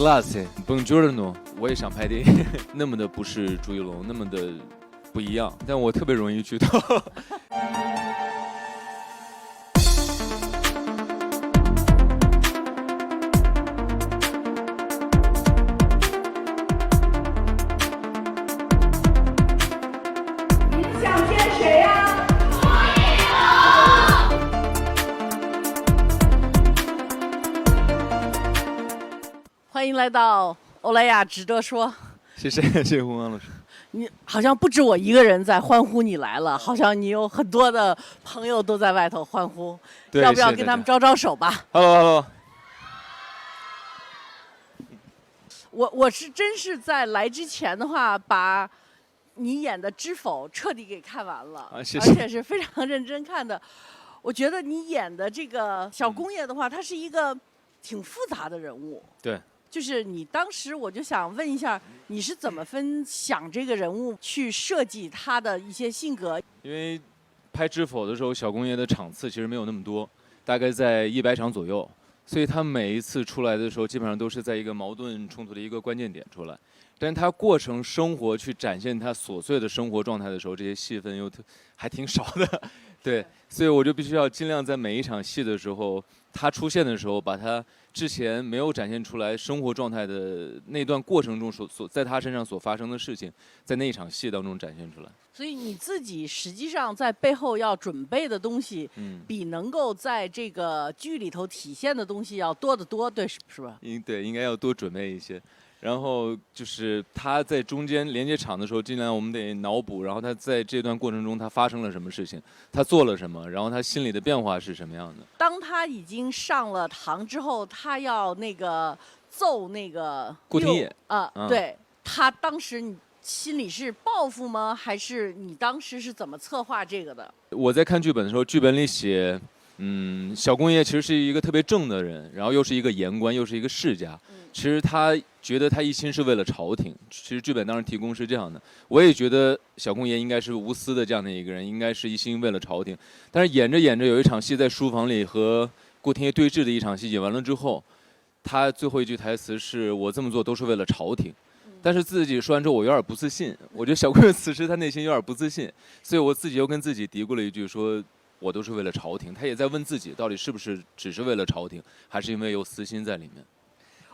Grazie, buongiorno， 我也想拍电影，那么的不是朱一龙，那么的不一样，但我特别容易剧透。欢迎来到欧莱雅值得说。谢谢洪刚老师。你好像不止我一个人在欢呼你来了，好像你有很多的朋友都在外头欢呼，要不要跟他们招招手吧 ？Hello。我是真是在来之前的话，把你演的《知否》彻底给看完了，谢谢，而且是非常认真看的。我觉得你演的这个小公爷的话，他是一个挺复杂的人物。对。就是你当时，我就想问一下，你是怎么想这个人物，去设计他的一些性格？因为拍《知否》的时候，小公爷的场次其实没有那么多，大概在100场左右，所以他每一次出来的时候，基本上都是在一个矛盾冲突的一个关键点出来。但是他过程生活去展现他琐碎的生活状态的时候，这些戏份又还挺少的，对，所以我就必须要尽量在每一场戏的时候，他出现的时候，把他之前没有展现出来生活状态的那段过程中在他身上所发生的事情，在那一场戏当中展现出来。所以你自己实际上在背后要准备的东西，比能够在这个剧里头体现的东西要多得多，对，是吧？对，应该要多准备一些。然后就是他在中间连接场的时候，尽量我们得脑补，然后他在这段过程中他发生了什么事情，他做了什么，然后他心里的变化是什么样的。当他已经上了堂之后，他要那个揍那个顾廷烨对，他当时你心里是报复吗？还是你当时是怎么策划这个的？我在看剧本的时候，剧本里写，小公爷其实是一个特别正的人，然后又是一个言官，又是一个世家。其实他觉得他一心是为了朝廷，其实剧本当时提供是这样的。我也觉得小公爷应该是无私的这样的一个人，应该是一心为了朝廷。但是演着演着，有一场戏在书房里和顾廷烨对峙的一场戏演完了之后，他最后一句台词是“我这么做都是为了朝廷”。但是自己说完之后，我有点不自信。我觉得小公爷此时他内心有点不自信，所以我自己又跟自己嘀咕了一句说。我都是为了朝廷，他也在问自己，到底是不是只是为了朝廷，还是因为有私心在里面？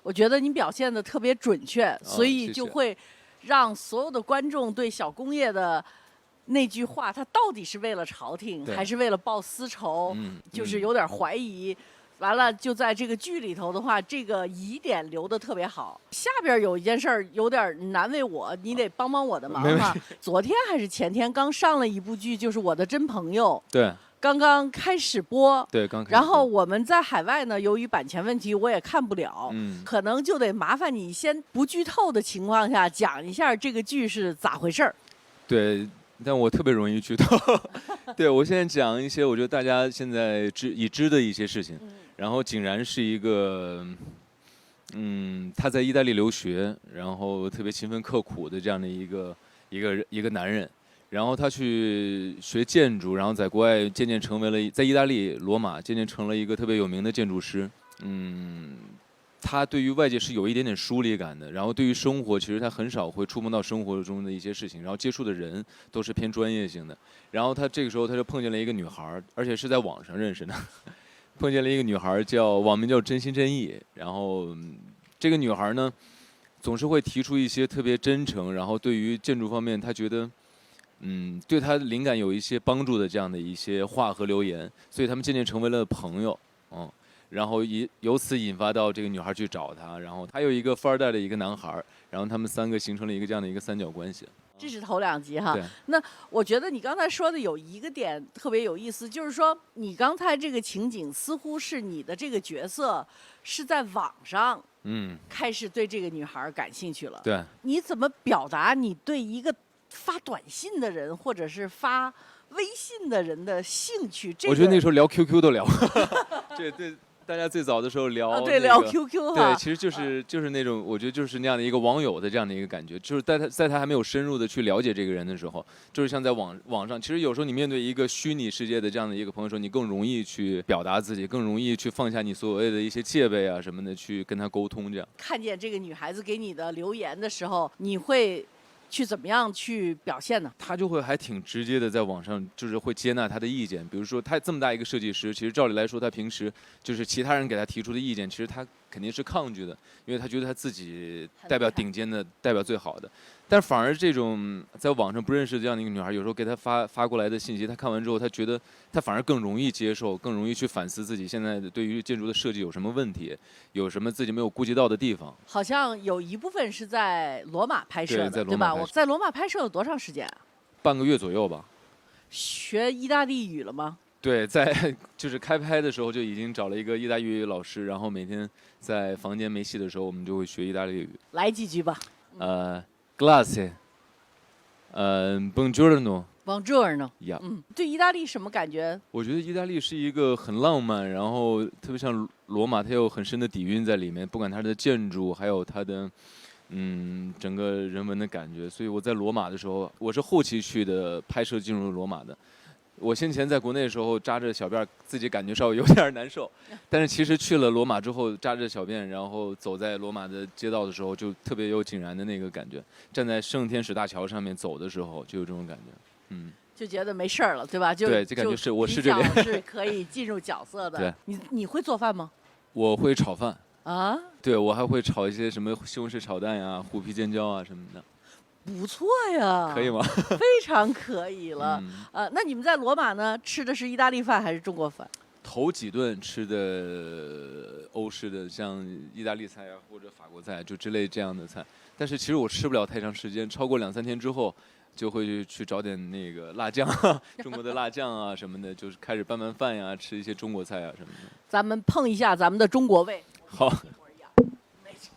我觉得你表现得特别准确，所以就会让所有的观众对小公爷的那句话，他到底是为了朝廷，还是为了报私仇，就是有点怀疑。完了，就在这个剧里头的话，这个疑点留得特别好。下边有一件事儿有点难为我，你得帮帮我的忙哈。昨天还是前天刚上了一部剧，就是《我的真朋友》。对。刚刚开始播，对，刚开始。然后我们在海外呢，由于版权问题，我也看不了，可能就得麻烦你先不剧透的情况下讲一下这个剧是咋回事儿。对，但我特别容易剧透。对，我现在讲一些我觉得大家现在已知的一些事情。然后景然是一个，他在意大利留学，然后特别勤奋刻苦的这样的一个男人。然后他去学建筑，然后在国外渐渐成为了在意大利罗马渐渐成了一个特别有名的建筑师。他对于外界是有一点点疏离感的，然后对于生活其实他很少会触碰到生活中的一些事情，然后接触的人都是偏专业性的。然后他这个时候他就碰见了一个女孩，而且是在网上认识的，碰见了一个女孩网名叫真心真意。然后这个女孩呢，总是会提出一些特别真诚，然后对于建筑方面他觉得。对他灵感有一些帮助的这样的一些话和留言，所以他们渐渐成为了朋友，然后由此引发到这个女孩去找他，然后还有一个富二代的一个男孩，然后他们3个形成了一个这样的一个三角关系。这是头2集哈。那我觉得你刚才说的有一个点特别有意思，就是说你刚才这个情景似乎是你的这个角色是在网上，开始对这个女孩感兴趣了。对，你怎么表达你对一个发短信的人或者是发微信的人的兴趣？我觉得那时候聊 QQ 都聊。大家最早的时候聊、对，聊 QQ 哈。对，其实就是那种，我觉得就是那样的一个网友的这样的一个感觉，就是在他还没有深入的去了解这个人的时候，就是像在网上，其实有时候你面对一个虚拟世界的这样的一个朋友说，你更容易去表达自己，更容易去放下你所谓的一些戒备啊什么的，去跟他沟通这样。看见这个女孩子给你的留言的时候，你会去怎么样去表现呢？他就会还挺直接的在网上，就是会接纳他的意见。比如说他这么大一个设计师，其实照理来说，他平时就是其他人给他提出的意见，其实他肯定是抗拒的，因为他觉得他自己代表顶尖的，代表最好的。但反而这种在网上不认识的这样的一个女孩，有时候给他发过来的信息，他看完之后，他觉得他反而更容易接受，更容易去反思自己现在的对于建筑的设计有什么问题，有什么自己没有顾及到的地方。好像有一部分是在罗马拍摄的，对吧？我在罗马拍摄了多长时间啊？半个月左右吧。学意大利语了吗？对，就是开拍的时候就已经找了一个意大利语老师，然后每天在房间没戏的时候，我们就会学意大利语。来几句吧。Grazie，Buongiorno。Buongiorno。呀。对意大利什么感觉？我觉得意大利是一个很浪漫，然后特别像罗马，它有很深的底蕴在里面，不管它的建筑，还有它的整个人文的感觉。所以我在罗马的时候，我是后期去的拍摄进入罗马的。我先前在国内的时候扎着小辫，自己感觉稍微有点难受，但是其实去了罗马之后，扎着小辫，然后走在罗马的街道的时候，就特别有井然的那个感觉。站在圣天使大桥上面走的时候，就有这种感觉。就觉得没事儿了，对吧？对，这感觉是我是这边是可以进入角色的。对，你会做饭吗？我会炒饭啊。对，我还会炒一些什么西红柿炒蛋呀、虎皮尖椒啊什么的。不错呀，可以吗？非常可以了。那你们在罗马呢，吃的是意大利饭还是中国饭？头几顿吃的欧式的，像意大利菜啊或者法国菜，就之类这样的菜。但是其实我吃不了太长时间，超过2-3天之后，就会去找点那个辣酱，中国的辣酱啊什么的，就是开始拌饭呀，吃一些中国菜啊什么的。咱们碰一下咱们的中国味。好。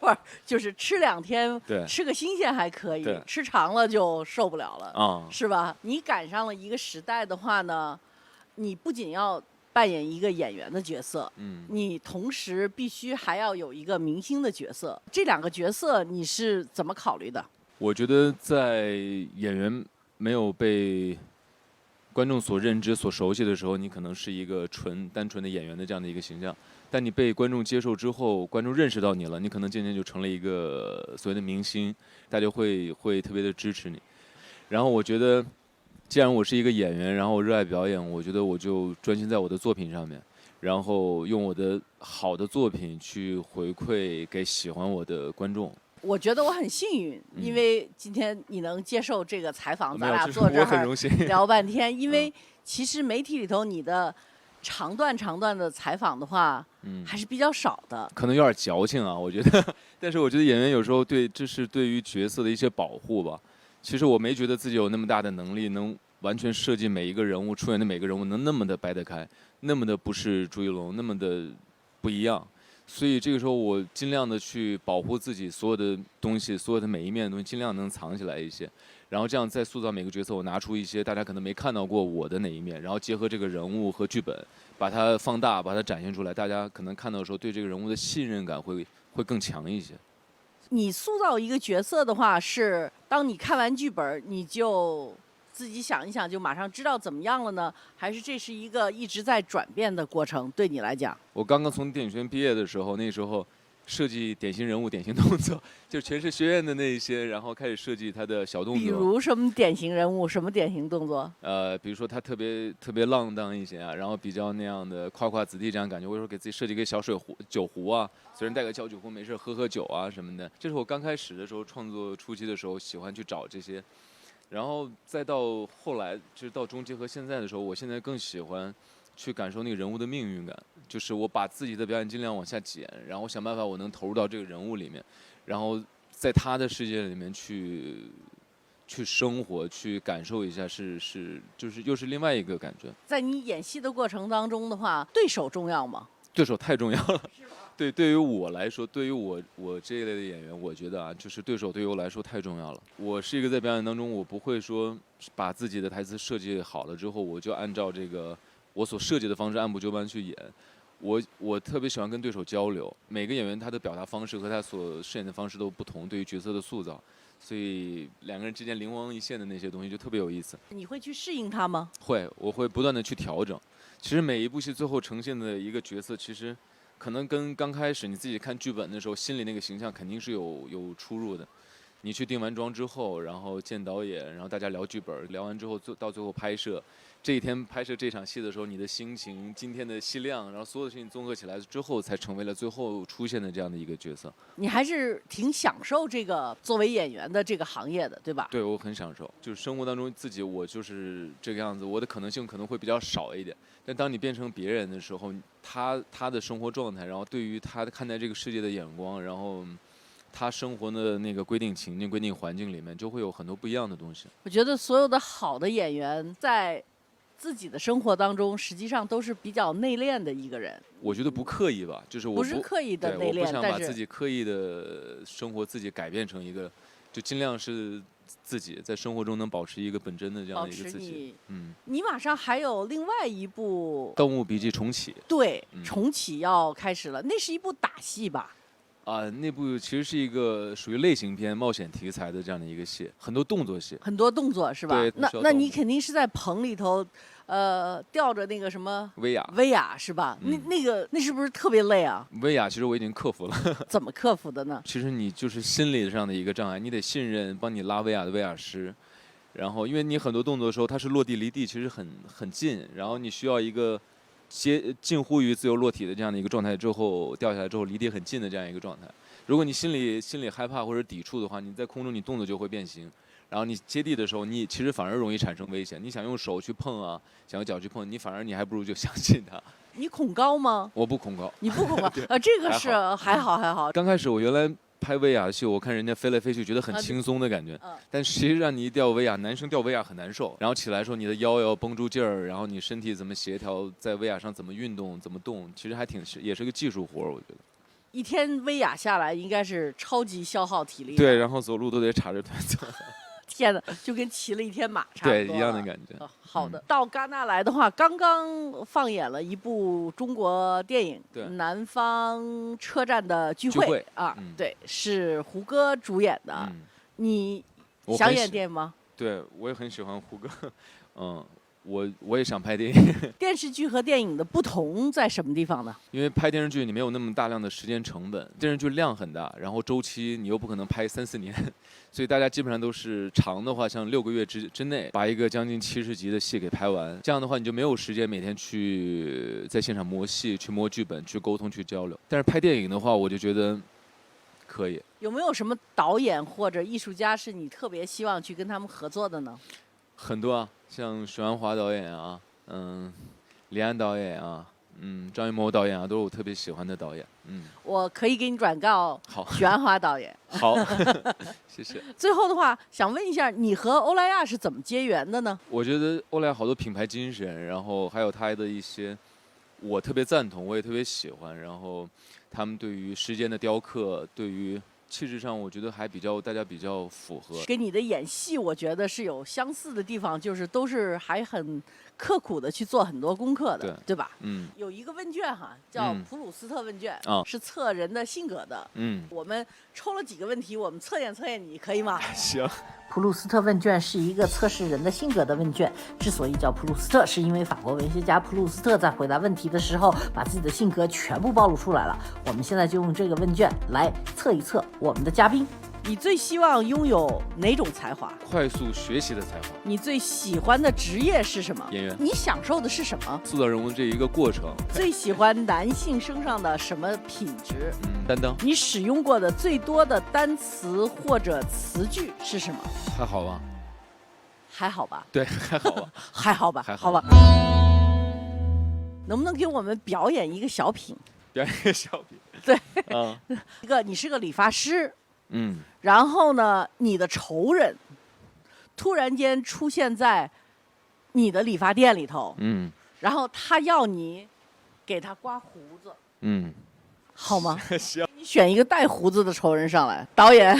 不是，就是吃2天，对，吃个新鲜还可以，吃长了就受不了了，是吧？你赶上了一个时代的话呢，你不仅要扮演一个演员的角色，你同时必须还要有一个明星的角色。这2个角色你是怎么考虑的？我觉得在演员没有被观众所认知、所熟悉的时候，你可能是一个单纯的演员的这样的一个形象。但你被观众接受之后，观众认识到你了，你可能渐渐就成了一个所谓的明星，大家会特别的支持你。然后我觉得，既然我是一个演员，然后我热爱表演，我觉得我就专心在我的作品上面，然后用我的好的作品去回馈给喜欢我的观众。我觉得我很幸运，因为今天你能接受这个采访，咱俩坐这儿聊半天。因为其实媒体里头你的长段的采访的话，还是比较少的。可能有点矫情啊，我觉得。但是我觉得演员有时候这是对于角色的一些保护吧。其实我没觉得自己有那么大的能力，能完全设计每一个人物出演的每个人物能那么的掰得开，那么的不是朱一龙，那么的不一样。所以这个时候我尽量的去保护自己所有的东西，所有的每一面的东西尽量能藏起来一些，然后这样再塑造每个角色，我拿出一些大家可能没看到过我的哪一面，然后结合这个人物和剧本，把它放大，把它展现出来，大家可能看到的时候对这个人物的信任感会更强一些。你塑造一个角色的话，是当你看完剧本你就自己想一想就马上知道怎么样了呢？还是这是一个一直在转变的过程？对你来讲，我刚刚从电影学院毕业的时候，那时候设计典型人物、典型动作，就全是学院的那一些，然后开始设计他的小动作。比如什么典型人物，什么典型动作？比如说他特别浪荡一些啊，然后比较那样的夸夸子弟这样感觉，我有时候给自己设计个小酒壶啊，随身带个小酒壶，没事喝酒啊什么的。这是我刚开始的时候创作初期的时候喜欢去找这些。然后再到后来，就是到中期和现在的时候，我现在更喜欢去感受那个人物的命运感，就是我把自己的表演尽量往下减，然后想办法我能投入到这个人物里面，然后在他的世界里面去生活，去感受一下，就是又是另外一个感觉。在你演戏的过程当中的话，对手重要吗？对手太重要了。对于我来说，对于我这一类的演员，我觉得啊，就是对手对于我来说太重要了。我是一个在表演当中，我不会说把自己的台词设计好了之后，我就按照这个我所设计的方式按部就班去演。我特别喜欢跟对手交流，每个演员他的表达方式和他所饰演的方式都不同，对于角色的塑造，所以两个人之间灵光一现的那些东西就特别有意思。你会去适应他吗？会，我会不断的去调整。其实每一部戏最后呈现的一个角色，其实可能跟刚开始你自己看剧本的时候心里那个形象肯定是有出入的。你去定完妆之后，然后见导演，然后大家聊剧本，聊完之后到最后拍摄，这一天拍摄这场戏的时候，你的心情、今天的戏量，然后所有的事情综合起来之后，才成为了最后出现的这样的一个角色。你还是挺享受这个作为演员的这个行业的，对吧？对，我很享受，就是生活当中自己我就是这个样子，我的可能性可能会比较少一点。但当你变成别人的时候，他的生活状态，然后对于他看待这个世界的眼光，然后他生活的那个规定情境、规定环境里面，就会有很多不一样的东西。我觉得所有的好的演员在自己的生活当中，实际上都是比较内敛的一个人。我觉得不刻意吧，就是我不是刻意的内敛，我不想把自己刻意的生活自己改变成一个，就尽量是自己在生活中能保持一个本真的这样的一个自己。你马上还有另外一部《盗墓笔记》重启。对，重启要开始了，那是一部打戏吧？那部其实是一个属于类型片、冒险题材的这样的一个戏，很多动作戏。很多动作是吧？对，那你肯定是在棚里头，吊着那个什么威亚是吧？那是不是特别累啊？威亚其实我已经克服了。怎么克服的呢？其实你就是心理上的一个障碍，你得信任帮你拉威亚的威亚师，然后因为你很多动作的时候它是落地离地其实很近，然后你需要一个近乎于自由落体的这样的一个状态之后，掉下来之后离地很近的这样一个状态。如果你心里害怕或者抵触的话，你在空中你动作就会变形，然后你接地的时候，你其实反而容易产生危险。你想用手去碰啊，想用脚去碰，你反而你还不如就相信他。你恐高吗？我不恐高。你不恐高这个是还好。刚开始我原来拍威亚的戏，我看人家飞来飞去，觉得很轻松的感觉。但实际上你一吊威亚，男生吊威亚很难受。然后起来的时候，你的腰要绷住劲儿，然后你身体怎么协调，在威亚上怎么运动、怎么动，其实也是个技术活，我觉得。一天威亚下来，应该是超级消耗体力。对，然后走路都得叉着腿走。天哪，就跟骑了一天马差不多。对，一样的感觉。好的，到戛纳来的话，刚刚放演了一部中国电影《南方车站的聚会》啊，对，是胡歌主演的。你想演电影吗？对，我也很喜欢胡歌。我也想拍电影。电视剧和电影的不同在什么地方呢？因为拍电视剧你没有那么大量的时间成本，电视剧量很大，然后周期你又不可能拍3、4年，所以大家基本上都是长的话，像6个月之内把一个将近70集的戏给拍完。这样的话你就没有时间每天去在现场磨戏、去磨剧本、去沟通、去交流。但是拍电影的话，我就觉得可以。有没有什么导演或者艺术家是你特别希望去跟他们合作的呢？很多啊，像许鞍华导演啊，李安导演啊，张艺谋导演啊，都是我特别喜欢的导演。我可以给你转告许鞍华导演。好，谢谢。最后的话，想问一下，你和欧莱雅是怎么结缘的呢？我觉得欧莱雅好多品牌精神，然后还有他的一些，我特别赞同，我也特别喜欢。然后他们对于时间的雕刻，对于气质上，我觉得还大家比较符合。跟你的演戏，我觉得是有相似的地方，就是都是还很刻苦的去做很多功课的，对吧？有一个问卷哈，叫普鲁斯特问卷，是测人的性格的。我们抽了几个问题，我们测验测验你，可以吗？行。普鲁斯特问卷是一个测试人的性格的问卷，之所以叫普鲁斯特，是因为法国文学家普鲁斯特在回答问题的时候，把自己的性格全部暴露出来了。我们现在就用这个问卷来测一测我们的嘉宾。你最希望拥有哪种才华？快速学习的才华。你最喜欢的职业是什么？演员。你享受的是什么？塑造人物这一个过程。最喜欢男性身上的什么品质？担当。你使用过的最多的单词或者词句是什么？还好吧。还好吧。对，还好吧。还好吧。还好吧。能不能给我们表演一个小品？表演一个小品。对。你是个理发师。然后呢，你的仇人突然间出现在你的理发店里头，然后他要你给他刮胡子，好吗？行。你选一个带胡子的仇人上来，导演。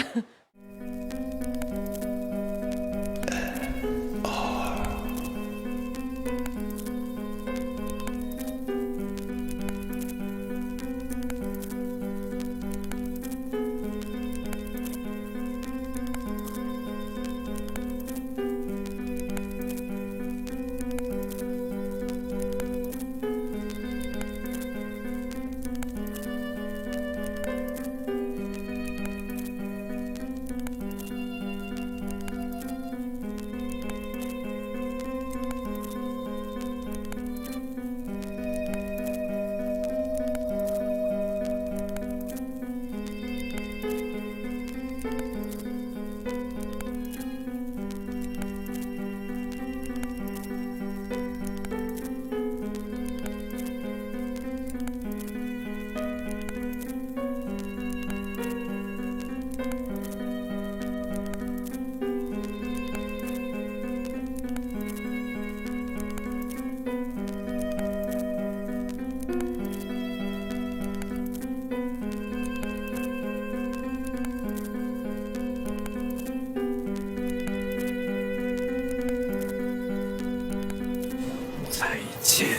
且